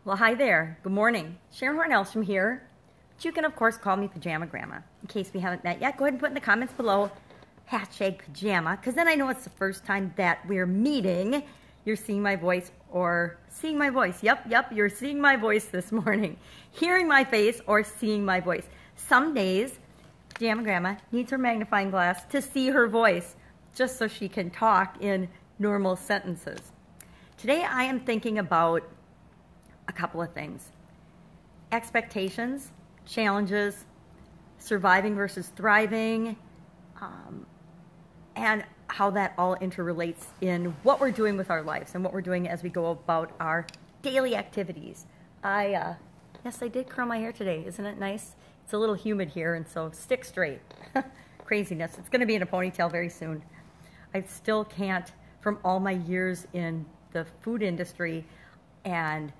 Well, hi there. Good morning. Sharon Horne-Ellstrom here. But you can, of course, call me Pajama Grandma. In case we haven't met yet, go ahead and put in the comments below #pajama, because then I know it's the first time that we're meeting. You're seeing my voice or seeing my voice. Yep, you're seeing my voice this morning. Hearing my face or seeing my voice. Some days, Pajama Grandma needs her magnifying glass to see her voice, just so she can talk in normal sentences. Today I am thinking about a couple of things. Expectations, challenges, surviving versus thriving, and how that all interrelates in what we're doing with our lives and what we're doing as we go about our daily activities. Yes, I did curl my hair today. Isn't it nice? It's a little humid here, and so stick straight. Craziness. It's going to be in a ponytail very soon. I still can't, from all my years in the food industry and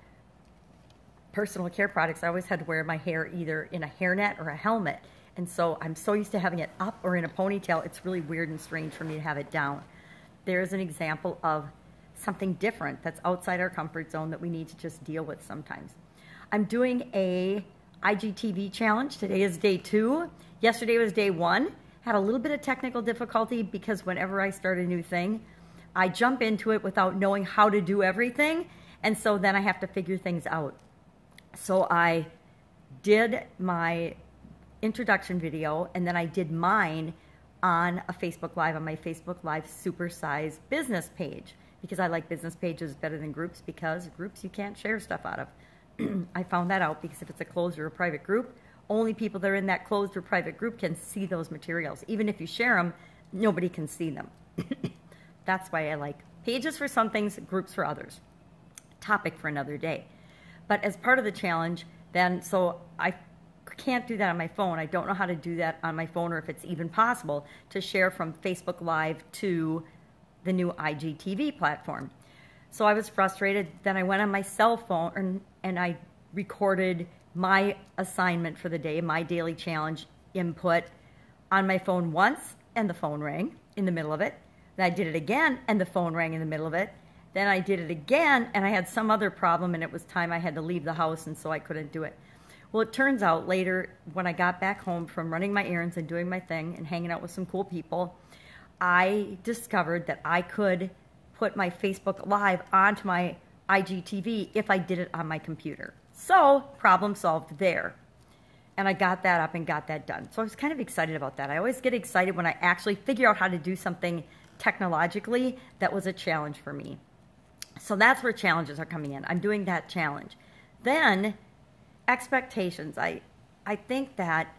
personal care products, I always had to wear my hair either in a hairnet or a helmet. And so I'm so used to having it up or in a ponytail, it's really weird and strange for me to have it down. There's an example of something different that's outside our comfort zone that we need to just deal with sometimes. I'm doing a IGTV challenge. Today is day 2. Yesterday was day 1. Had a little bit of technical difficulty because whenever I start a new thing, I jump into it without knowing how to do everything. And so then I have to figure things out. So I did my introduction video, and then I did mine on a Facebook Live, on my Facebook Live supersize business page, because I like business pages better than groups, because groups you can't share stuff out of. I found that out because if it's a closed or a private group, only people that are in that closed or private group can see those materials. Even if you share them, nobody can see them. That's why I like pages for some things, groups for others. Topic for another day. But as part of the challenge, then, so I can't do that on my phone. I don't know how to do that on my phone, or if it's even possible to share from Facebook Live to the new IGTV platform. So I was frustrated. Then I went on my cell phone and I recorded my assignment for the day, my daily challenge input on my phone once, and the phone rang in the middle of it. Then I did it again, and the phone rang in the middle of it. Then I did it again, and I had some other problem, and it was time I had to leave the house, and so I couldn't do it. Well, it turns out later, when I got back home from running my errands and doing my thing and hanging out with some cool people, I discovered that I could put my Facebook Live onto my IGTV if I did it on my computer. So, problem solved there. And I got that up and got that done. So I was kind of excited about that. I always get excited when I actually figure out how to do something technologically that was a challenge for me. So that's where challenges are coming in. I'm doing that challenge. Then, expectations. I think that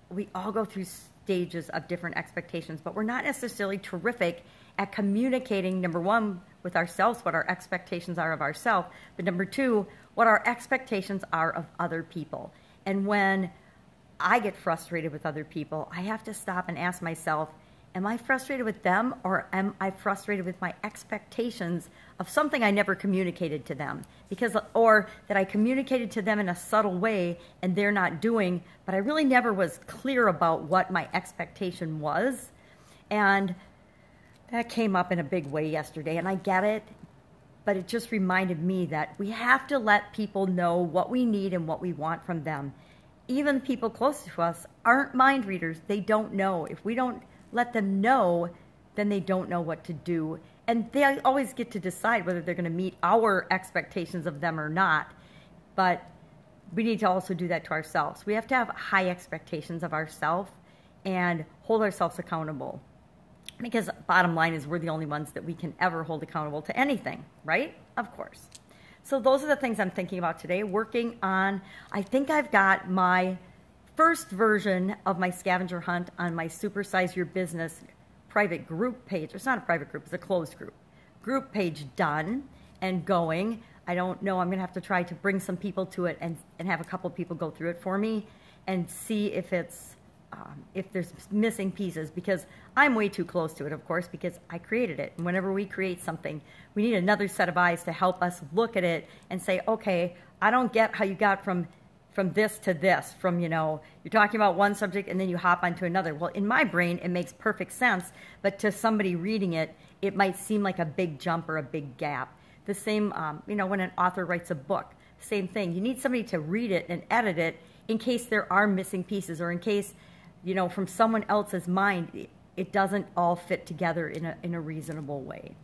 we all go through stages of different expectations, but we're not necessarily terrific at communicating, number one, with ourselves, what our expectations are of ourselves, but number two, what our expectations are of other people. And when I get frustrated with other people, I have to stop and ask myself, am I frustrated with them, or am I frustrated with my expectations of something I never communicated to them? Or that I communicated to them in a subtle way and they're not doing, but I really never was clear about what my expectation was. And that came up in a big way yesterday, and I get it, but it just reminded me that we have to let people know what we need and what we want from them. Even people close to us aren't mind readers. They don't know. If we don't let them know, then they don't know what to do. And they always get to decide whether they're going to meet our expectations of them or not. But we need to also do that to ourselves. We have to have high expectations of ourselves and hold ourselves accountable. Because bottom line is we're the only ones that we can ever hold accountable to anything, right? Of course. So those are the things I'm thinking about today. Working on, I think I've got my first version of my scavenger hunt on my Supersize Your Business private group page. It's not a private group, it's a closed group page done and going. I don't know, I'm going to have to try to bring some people to it and have a couple people go through it for me and see if it's if there's missing pieces, because I'm way too close to it, of course, because I created it. And whenever we create something, we need another set of eyes to help us look at it and say, okay, I don't get how you got from this to this, from, you're talking about one subject and then you hop onto another. Well, in my brain, it makes perfect sense, but to somebody reading it, it might seem like a big jump or a big gap. The same, when an author writes a book, same thing. You need somebody to read it and edit it in case there are missing pieces, or in case, from someone else's mind, it doesn't all fit together in a reasonable way.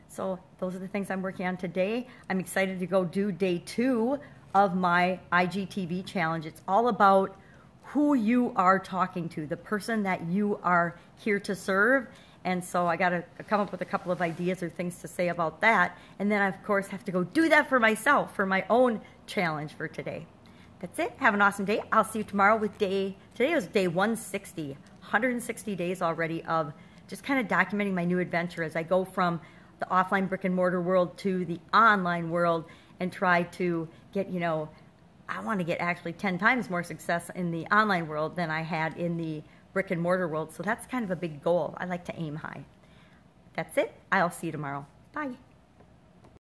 So those are the things I'm working on today. I'm excited to go do day 2 of my IGTV challenge. It's all about who you are talking to, the person that you are here to serve. And so I got to come up with a couple of ideas or things to say about that. And then I, of course, have to go do that for myself, for my own challenge for today. That's it. Have an awesome day. I'll see you tomorrow with today was day 160, 160 days already of just kind of documenting my new adventure as I go from the offline brick and mortar world to the online world and try to get, I want to get actually 10 times more success in the online world than I had in the brick and mortar world. So that's kind of a big goal. I like to aim high. That's it. I'll see you tomorrow. Bye.